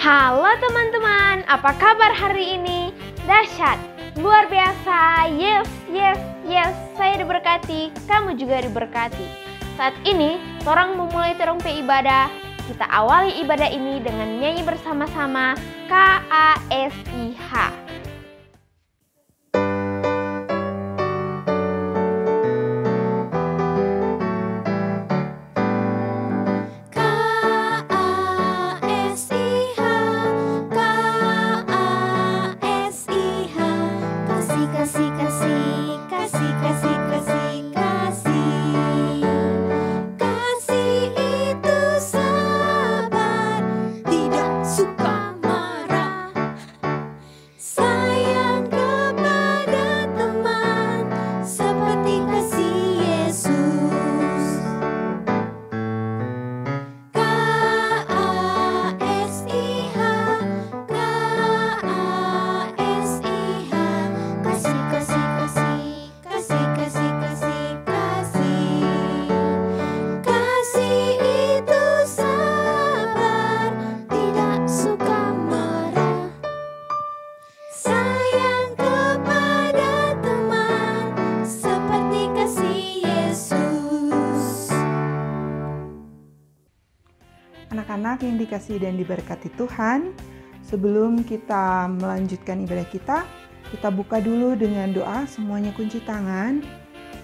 Halo teman-teman, apa kabar hari ini? Dahsyat, luar biasa, yes, saya diberkati, kamu juga diberkati. Saat ini, torang memulai terong ibadah. Kita awali ibadah ini dengan nyanyi bersama-sama KASIH. Anak-anak yang dikasihi dan diberkati Tuhan, sebelum kita melanjutkan ibadah kita buka dulu dengan doa. Semuanya kunci tangan,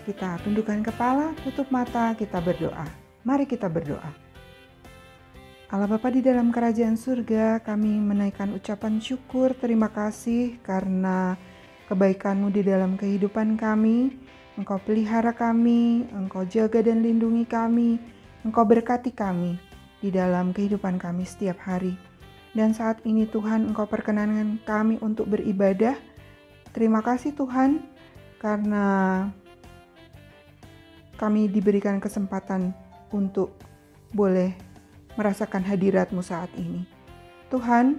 kita tundukkan kepala, tutup mata, kita berdoa. Mari kita berdoa. Allah Bapa di dalam kerajaan surga, kami menaikkan ucapan syukur, terima kasih karena kebaikan-Mu di dalam kehidupan kami. Engkau pelihara kami, Engkau jaga dan lindungi kami, Engkau berkati kami di dalam kehidupan kami setiap hari. Dan saat ini Tuhan, Engkau perkenankan kami untuk beribadah. Terima kasih Tuhan, karena kami diberikan kesempatan untuk boleh merasakan hadirat-Mu saat ini. Tuhan,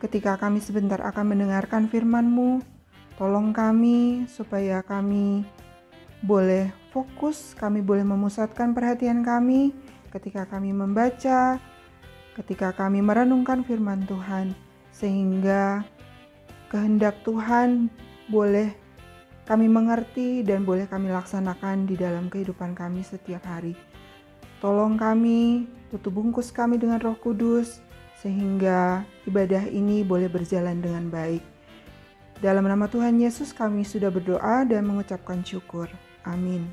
ketika kami sebentar akan mendengarkan firman-Mu, tolong kami supaya kami boleh fokus, kami boleh memusatkan perhatian kami ketika kami membaca, ketika kami merenungkan firman Tuhan, sehingga kehendak Tuhan boleh kami mengerti dan boleh kami laksanakan di dalam kehidupan kami setiap hari. Tolong kami, tutup bungkus kami dengan Roh Kudus, sehingga ibadah ini boleh berjalan dengan baik. Dalam nama Tuhan Yesus kami sudah berdoa dan mengucapkan syukur. Amin.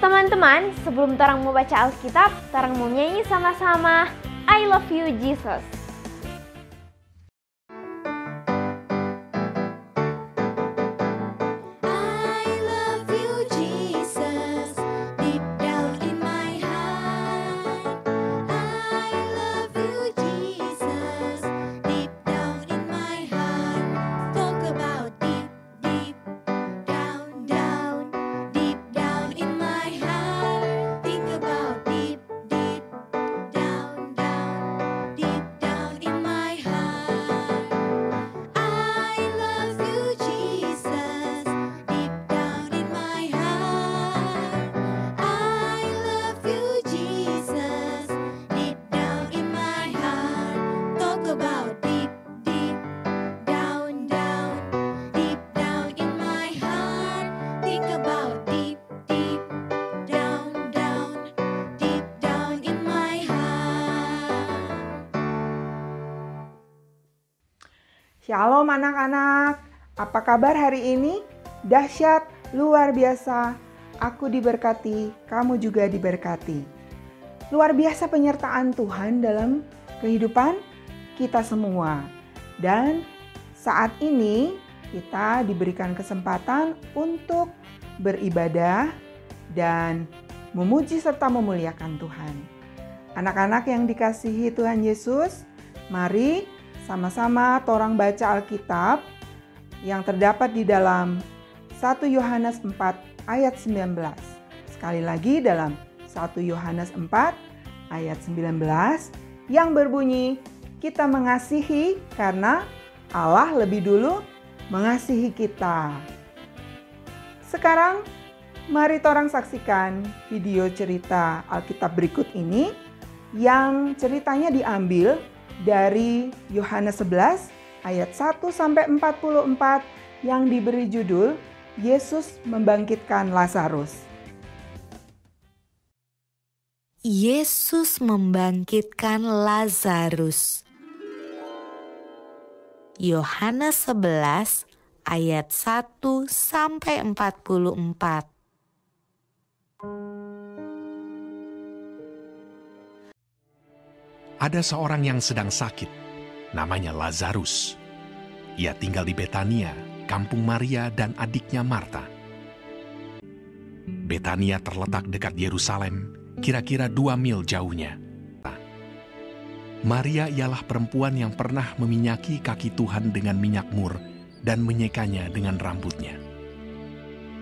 Teman-teman, sebelum torang mau baca Alkitab, torang mau nyanyi sama-sama I Love You Jesus. Shalom anak-anak, apa kabar hari ini? Dahsyat, luar biasa, aku diberkati, kamu juga diberkati. Luar biasa penyertaan Tuhan dalam kehidupan kita semua. Dan saat ini kita diberikan kesempatan untuk beribadah dan memuji serta memuliakan Tuhan. Anak-anak yang dikasihi Tuhan Yesus, mari sama-sama torang baca Alkitab yang terdapat di dalam 1 Yohanes 4 ayat 19. Sekali lagi dalam 1 Yohanes 4 ayat 19 yang berbunyi, kita mengasihi karena Allah lebih dulu mengasihi kita. Sekarang Mari torang saksikan video cerita Alkitab berikut ini yang ceritanya diambil dari Yohanes 11 ayat 1 sampai 44 yang diberi judul Yesus membangkitkan Lazarus. Yesus membangkitkan Lazarus. Yohanes 11 ayat 1 sampai 44. Ada seorang yang sedang sakit, namanya Lazarus. Ia tinggal di Betania, kampung Maria dan adiknya Marta. Betania terletak dekat Yerusalem, kira-kira 2 mil jauhnya. Maria ialah perempuan yang pernah meminyaki kaki Tuhan dengan minyak mur dan menyekanya dengan rambutnya.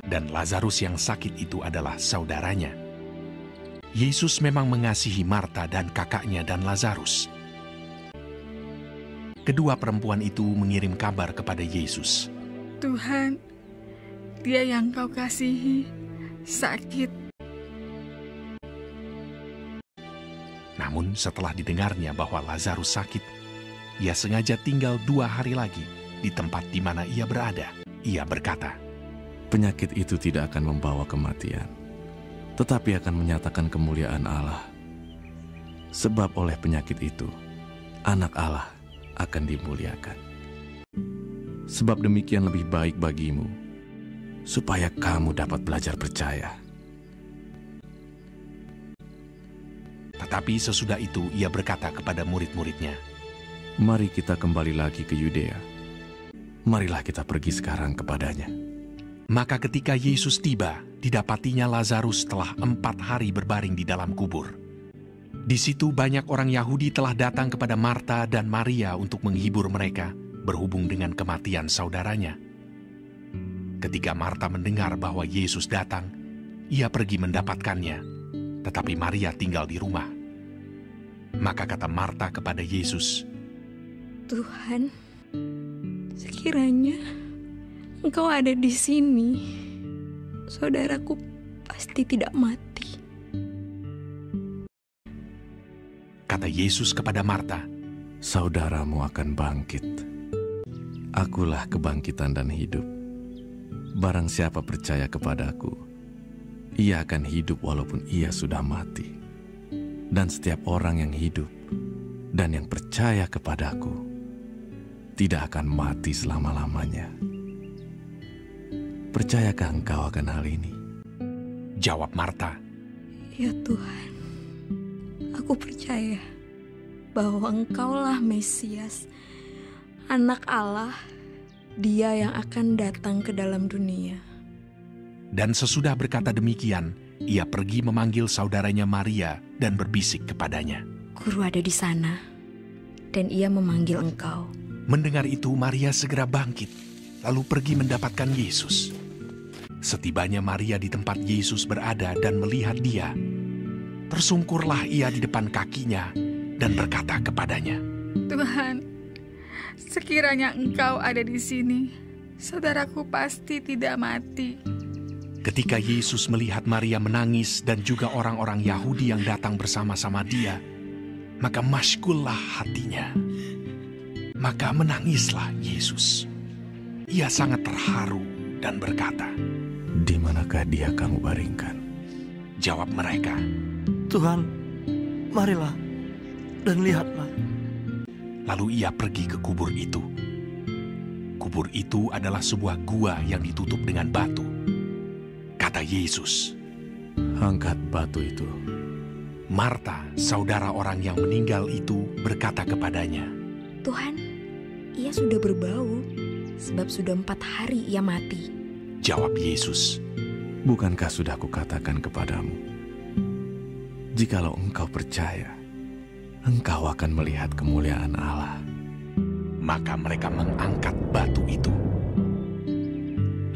Dan Lazarus yang sakit itu adalah saudaranya. Yesus memang mengasihi Marta dan kakaknya dan Lazarus. Kedua perempuan itu mengirim kabar kepada Yesus. Tuhan, dia yang kau kasihi sakit. Namun setelah didengarnya bahwa Lazarus sakit, ia sengaja tinggal 2 hari lagi di tempat di mana ia berada. Ia berkata, penyakit itu tidak akan membawa kematian, tetapi akan menyatakan kemuliaan Allah. Sebab oleh penyakit itu, anak Allah akan dimuliakan. Sebab demikian lebih baik bagimu, supaya kamu dapat belajar percaya. Tetapi sesudah itu ia berkata kepada murid-muridnya, mari kita kembali lagi ke Yudea. Marilah kita pergi sekarang kepadanya. Maka ketika Yesus tiba, didapatinya Lazarus telah 4 hari berbaring di dalam kubur. Di situ banyak orang Yahudi telah datang kepada Marta dan Maria untuk menghibur mereka berhubung dengan kematian saudaranya. Ketika Marta mendengar bahwa Yesus datang, ia pergi mendapatkannya, tetapi Maria tinggal di rumah. Maka kata Marta kepada Yesus, Tuhan, sekiranya Engkau ada di sini, saudaraku pasti tidak mati. Kata Yesus kepada Marta, saudaramu akan bangkit. Akulah kebangkitan dan hidup. Barang siapa percaya kepadaku, ia akan hidup walaupun ia sudah mati. Dan setiap orang yang hidup dan yang percaya kepadaku tidak akan mati selama-lamanya. Percayakah engkau akan hal ini? Jawab Marta, Ya Tuhan, aku percaya bahwa Engkaulah Mesias, Anak Allah, Dia yang akan datang ke dalam dunia. Dan sesudah berkata demikian, ia pergi memanggil saudaranya Maria dan berbisik kepadanya. Guru ada di sana, dan ia memanggil engkau. Mendengar itu, Maria segera bangkit, lalu pergi mendapatkan Yesus. Setibanya Maria di tempat Yesus berada dan melihat dia, tersungkurlah ia di depan kakinya dan berkata kepadanya, Tuhan, sekiranya engkau ada di sini, saudaraku pasti tidak mati. Ketika Yesus melihat Maria menangis dan juga orang-orang Yahudi yang datang bersama-sama dia, maka masykullah hatinya. Maka menangislah Yesus. Ia sangat terharu dan berkata, di manakah dia kamu baringkan? Jawab mereka, Tuhan, marilah dan lihatlah. Lalu ia pergi ke kubur itu. Kubur itu adalah sebuah gua yang ditutup dengan batu. Kata Yesus, angkat batu itu. Marta, saudara orang yang meninggal itu, berkata kepadanya, Tuhan, ia sudah berbau, sebab sudah 4 hari ia mati. Jawab Yesus, bukankah sudah kukatakan kepadamu, jikalau engkau percaya, engkau akan melihat kemuliaan Allah. Maka mereka mengangkat batu itu.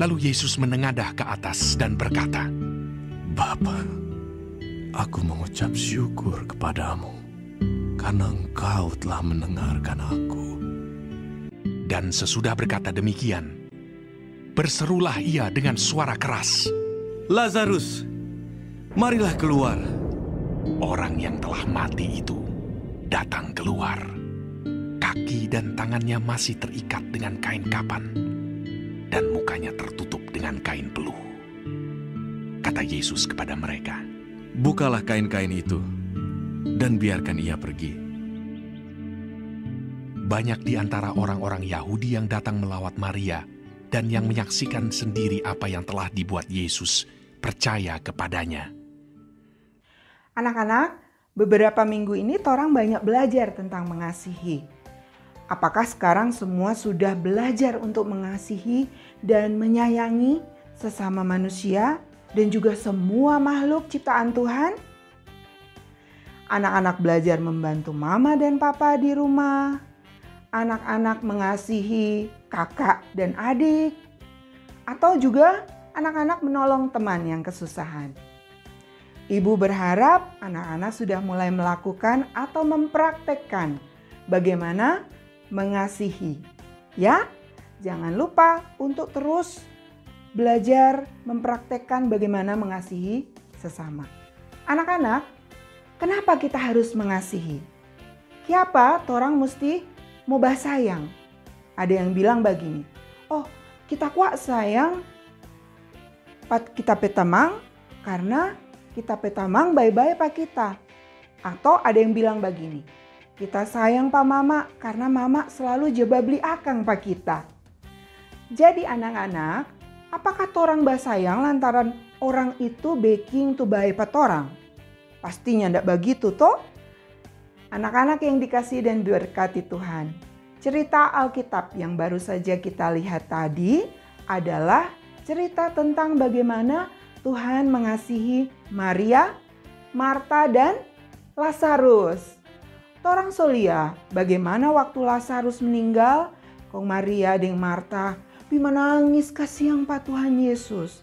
Lalu Yesus menengadah ke atas dan berkata, Bapa, aku mengucap syukur kepadamu, karena engkau telah mendengarkan aku. Dan sesudah berkata demikian, berserulah ia dengan suara keras, Lazarus, marilah keluar. Orang yang telah mati itu datang keluar. Kaki dan tangannya masih terikat dengan kain kapan, dan mukanya tertutup dengan kain peluh. Kata Yesus kepada mereka, "Bukalah kain-kain itu, dan biarkan ia pergi." Banyak di antara orang-orang Yahudi yang datang melawat Maria dan yang menyaksikan sendiri apa yang telah dibuat Yesus percaya kepadanya. Anak-anak, beberapa minggu ini torang banyak belajar tentang mengasihi. Apakah sekarang semua sudah belajar untuk mengasihi dan menyayangi sesama manusia dan juga semua makhluk ciptaan Tuhan? Anak-anak belajar membantu mama dan papa di rumah. Anak-anak mengasihi kakak dan adik. Atau juga anak-anak menolong teman yang kesusahan. Ibu berharap anak-anak sudah mulai melakukan atau mempraktekkan bagaimana mengasihi. Ya, jangan lupa untuk terus belajar mempraktekkan bagaimana mengasihi sesama. Anak-anak, kenapa kita harus mengasihi? Kenapa torang mesti mau sayang? Ada yang bilang begini, oh kita kuat sayang kita petamang karena kita petamang bye-bye pak kita. Atau ada yang bilang begini, kita sayang pak mama karena mama selalu jeba beli akang pak kita. Jadi anak-anak, apakah torang sayang lantaran orang itu baking tu baik pak torang? Pastinya ndak begitu toh. Anak-anak yang dikasihi dan diberkati Tuhan, cerita Alkitab yang baru saja kita lihat tadi adalah cerita tentang bagaimana Tuhan mengasihi Maria, Marta, dan Lazarus. Torang solia, bagaimana waktu Lazarus meninggal, kong Maria dan Marta menangis kasihan pak Tuhan Yesus.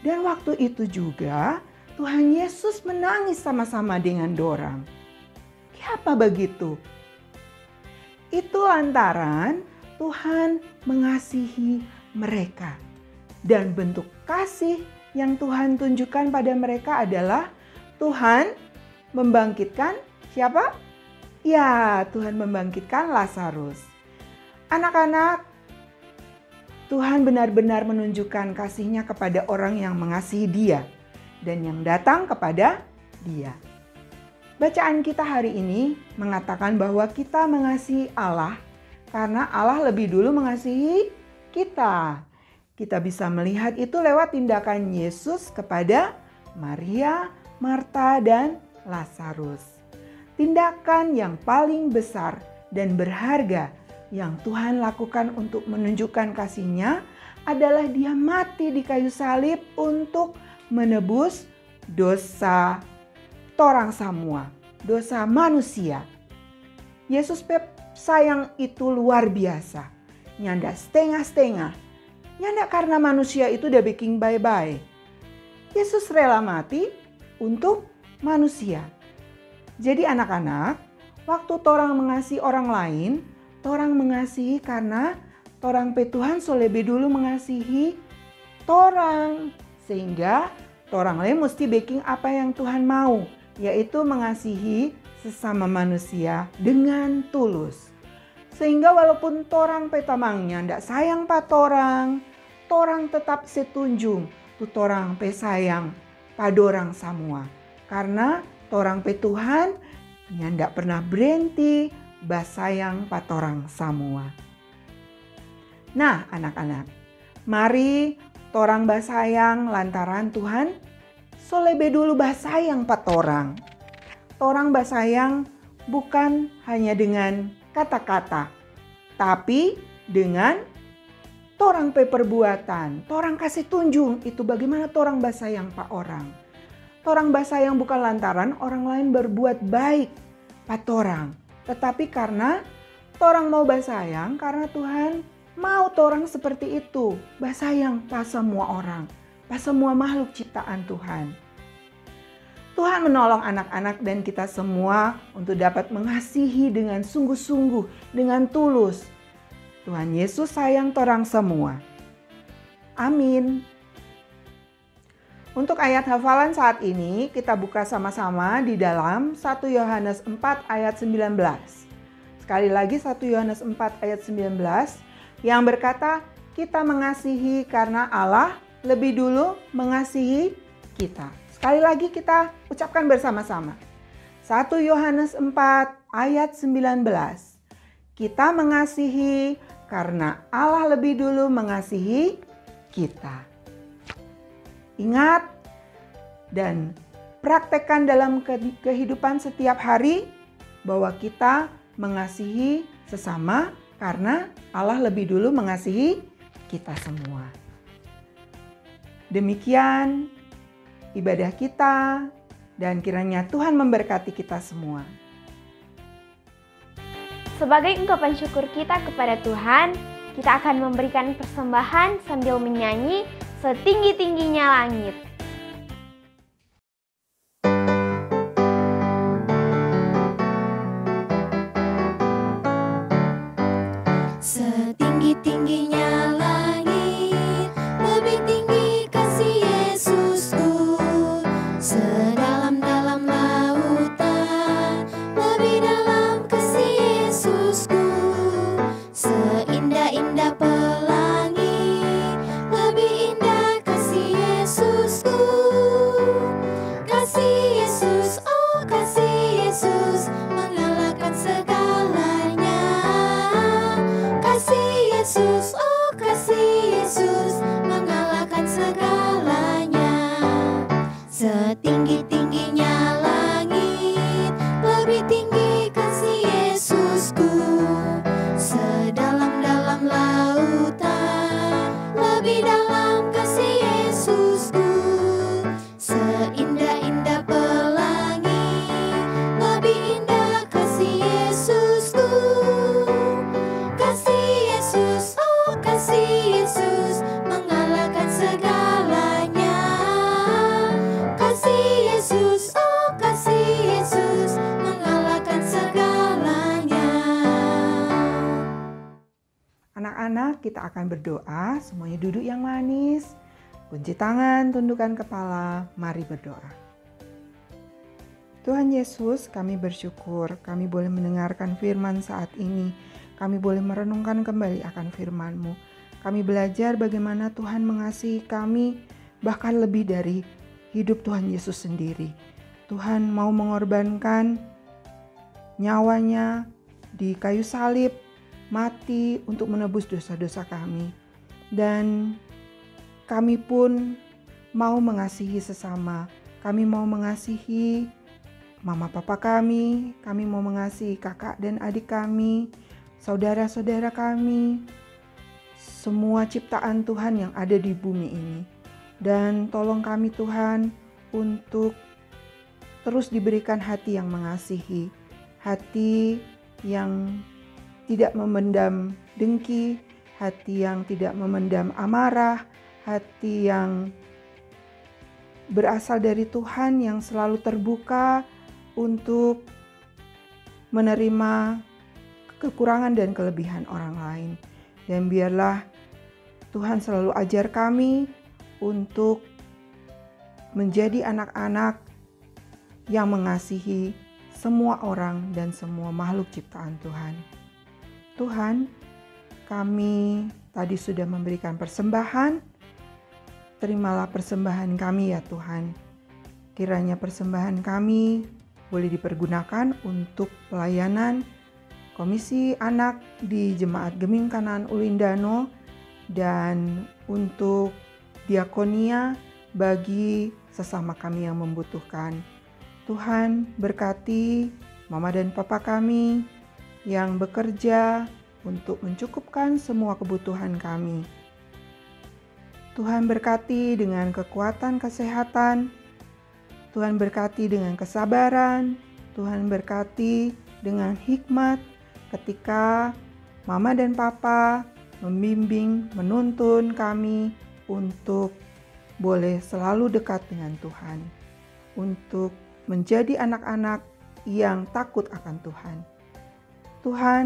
Dan waktu itu juga Tuhan Yesus menangis sama-sama dengan dorang. Kenapa begitu? Itu lantaran Tuhan mengasihi mereka. Dan bentuk kasih yang Tuhan tunjukkan pada mereka adalah Tuhan membangkitkan siapa? Ya, Tuhan membangkitkan Lazarus. Anak-anak, Tuhan benar-benar menunjukkan kasih-Nya kepada orang yang mengasihi Dia dan yang datang kepada Dia. Bacaan kita hari ini mengatakan bahwa kita mengasihi Allah karena Allah lebih dulu mengasihi kita. Kita bisa melihat itu lewat tindakan Yesus kepada Maria, Marta, dan Lazarus. Tindakan yang paling besar dan berharga yang Tuhan lakukan untuk menunjukkan kasih-Nya adalah Dia mati di kayu salib untuk menebus dosa torang semua, dosa manusia. Yesus sayang itu luar biasa, nyanda setengah-setengah. Nyanda karena manusia itu udah bikin bye-bye. Yesus rela mati untuk manusia. Jadi anak-anak, waktu torang mengasihi orang lain, torang mengasihi karena torang Tuhan so lebih dulu mengasihi torang. Sehingga torang lain mesti bikin apa yang Tuhan mau, yaitu mengasihi sesama manusia dengan tulus. Sehingga walaupun torang petamangnya ndak sayang pa torang tetap setunjung tu torang pesayang padorang semua. Karena torang pe Tuhan ndak pernah berhenti basayang pa torang semua. Nah anak-anak, mari torang basayang lantaran Tuhan so lebih dulu basayang pa torang. Torang basayang bukan hanya dengan kata-kata, tapi dengan torang pe perbuatan, torang kasih tunjung itu bagaimana torang basayang pa orang. Torang basayang bukan lantaran orang lain berbuat baik pa torang, tetapi karena torang mau basayang karena Tuhan mau torang seperti itu, basayang pa semua orang, pa semua makhluk ciptaan Tuhan. Tuhan menolong anak-anak dan kita semua untuk dapat mengasihi dengan sungguh-sungguh, dengan tulus. Tuhan Yesus sayang torang semua. Amin. Untuk ayat hafalan saat ini kita buka sama-sama di dalam 1 Yohanes 4 ayat 19. Sekali lagi 1 Yohanes 4 ayat 19 yang berkata, kita mengasihi karena Allah lebih dulu mengasihi kita. Sekali lagi kita ucapkan bersama-sama. 1 Yohanes 4 ayat 19. Kita mengasihi karena Allah lebih dulu mengasihi kita. Ingat dan praktekkan dalam kehidupan setiap hari bahwa kita mengasihi sesama karena Allah lebih dulu mengasihi kita semua. Demikian ibadah kita dan kiranya Tuhan memberkati kita semua. Sebagai ungkapan syukur kita kepada Tuhan, kita akan memberikan persembahan sambil menyanyi setinggi-tingginya langit. Setinggi-tingginya langit, lebih tinggi kasih Yesusku. Sedalam-dalam lautan, lebih dalam kasih Yesusku. Seindah-indah pelangi, lebih indah kasih Yesusku. Kasih Yesus, oh kasih Yesus, mengalahkan segalanya. Kasih Yesus, oh kasih Yesus, mengalahkan segalanya. Setinggi-tingginya langit, lebih tinggi kasih Yesusku. Sedalam-dalam lautan, lebih dalam kasih Yesusku. Seindah-indah pelangi, lebih indah kasih Yesusku. Kasih Yesus, oh kasih Yesus, mengalahkan segalanya. Kasih Yesus, oh kasih Yesus, mengalahkan segalanya. Anak-anak, kita akan berdoa, semuanya duduk yang manis. Kunci tangan, tundukkan kepala, mari berdoa. Tuhan Yesus, kami bersyukur kami boleh mendengarkan firman saat ini. Kami boleh merenungkan kembali akan firman-Mu. Kami belajar bagaimana Tuhan mengasihi kami, bahkan lebih dari hidup Tuhan Yesus sendiri. Tuhan mau mengorbankan nyawanya di kayu salib, mati untuk menebus dosa-dosa kami. Dan kami pun mau mengasihi sesama. Kami mau mengasihi mama papa kami mau mengasihi kakak dan adik kami, saudara-saudara kami, semua ciptaan Tuhan yang ada di bumi ini. Dan tolong kami Tuhan untuk terus diberikan hati yang mengasihi, hati yang tidak memendam dengki, hati yang tidak memendam amarah, hati yang berasal dari Tuhan yang selalu terbuka untuk menerima kekurangan dan kelebihan orang lain. Dan biarlah Tuhan selalu ajar kami untuk menjadi anak-anak yang mengasihi semua orang dan semua makhluk ciptaan Tuhan. Tuhan, kami tadi sudah memberikan persembahan. Terimalah persembahan kami ya Tuhan. Kiranya persembahan kami boleh dipergunakan untuk pelayanan Komisi Anak di Jemaat Geming Kanaan Ulindano dan untuk diakonia bagi sesama kami yang membutuhkan. Tuhan berkati mama dan papa kami yang bekerja untuk mencukupkan semua kebutuhan kami. Tuhan berkati dengan kekuatan kesehatan, Tuhan berkati dengan kesabaran, Tuhan berkati dengan hikmat ketika mama dan papa membimbing, menuntun kami untuk boleh selalu dekat dengan Tuhan, untuk menjadi anak-anak yang takut akan Tuhan. Tuhan,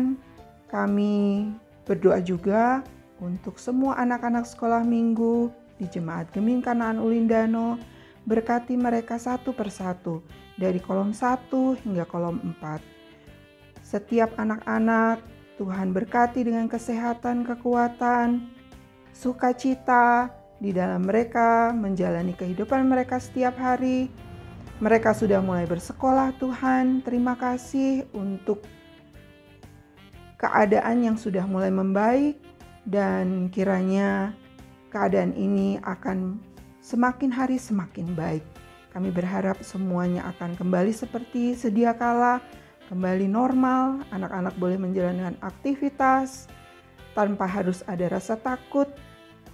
kami berdoa juga untuk semua anak-anak sekolah minggu di Jemaat Geming Kanaan Ulindano berkati mereka satu persatu, dari kolom 1 hingga kolom 4. Setiap anak-anak, Tuhan berkati dengan kesehatan, kekuatan, sukacita di dalam mereka menjalani kehidupan mereka setiap hari. Mereka sudah mulai bersekolah, Tuhan. Terima kasih untuk keadaan yang sudah mulai membaik, dan kiranya keadaan ini akan semakin hari semakin baik. Kami berharap semuanya akan kembali seperti sedia kala, kembali normal, anak-anak boleh menjalankan aktivitas tanpa harus ada rasa takut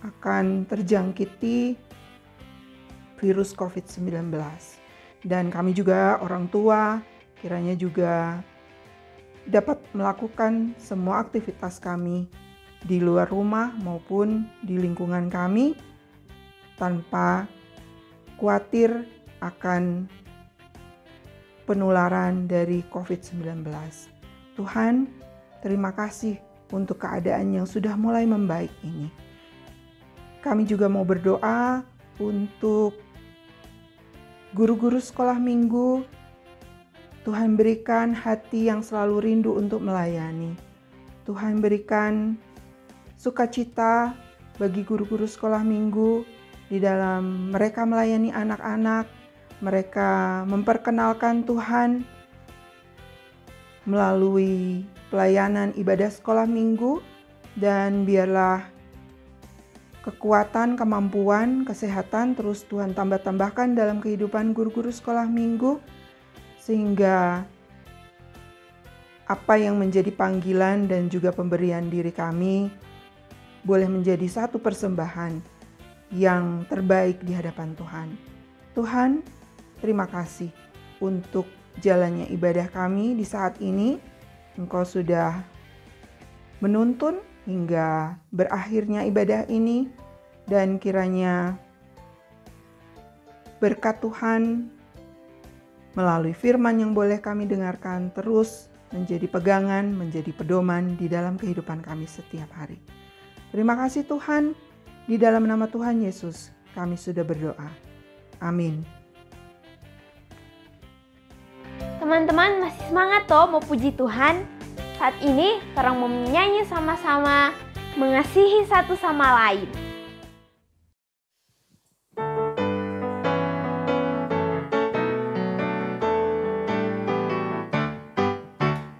akan terjangkiti virus COVID-19. Dan kami juga orang tua kiranya juga dapat melakukan semua aktivitas kami di luar rumah maupun di lingkungan kami tanpa khawatir akan penularan dari COVID-19. Tuhan, terima kasih untuk keadaan yang sudah mulai membaik ini. Kami juga mau berdoa untuk guru-guru sekolah minggu. Tuhan berikan hati yang selalu rindu untuk melayani. Tuhan berikan sukacita bagi guru-guru sekolah minggu di dalam mereka melayani anak-anak, mereka memperkenalkan Tuhan melalui pelayanan ibadah sekolah minggu, dan biarlah kekuatan, kemampuan, kesehatan terus Tuhan tambah-tambahkan dalam kehidupan guru-guru sekolah minggu, sehingga apa yang menjadi panggilan dan juga pemberian diri kami boleh menjadi satu persembahan yang terbaik di hadapan Tuhan. Tuhan, terima kasih untuk jalannya ibadah kami di saat ini. Engkau sudah menuntun hingga berakhirnya ibadah ini, dan kiranya berkat Tuhan melalui firman yang boleh kami dengarkan terus menjadi pegangan, menjadi pedoman di dalam kehidupan kami setiap hari. Terima kasih Tuhan, di dalam nama Tuhan Yesus kami sudah berdoa. Amin. Teman-teman masih semangat toh mau puji Tuhan? Saat ini orang mau menyanyi sama-sama, mengasihi satu sama lain.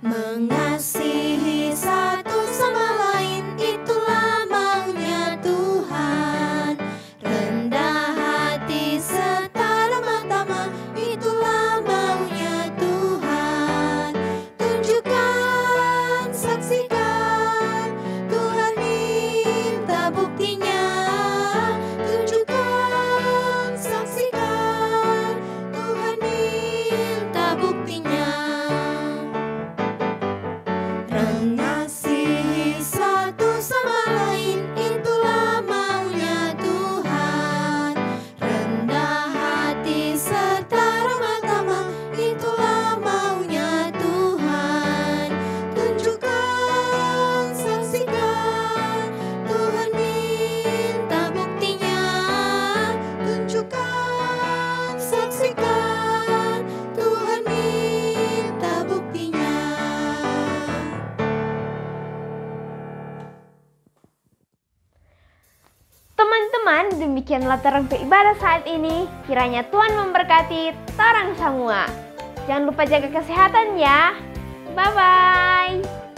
Mengasihi satu sama lain, itulah maunya Tuhan. Rendah hati serta ramah tamah, itulah maunya Tuhan. Tunjukkan, saksikan, Tuhan minta buktinya. Tunjukkan, saksikan, Tuhan minta buktinya. Mengasihi satu sama lain, itulah maunya Tuhan. Rendah hati serta ramah tamah, itulah maunya Tuhan. Tunjukkan, saksikan, Tuhan minta buktinya. Tunjukkan, saksikan, Tuhan minta buktinya. Teman-teman, demikianlah terang beribadah saat ini. Kiranya Tuhan memberkati torang semua. Jangan lupa jaga kesehatan ya. Bye-bye.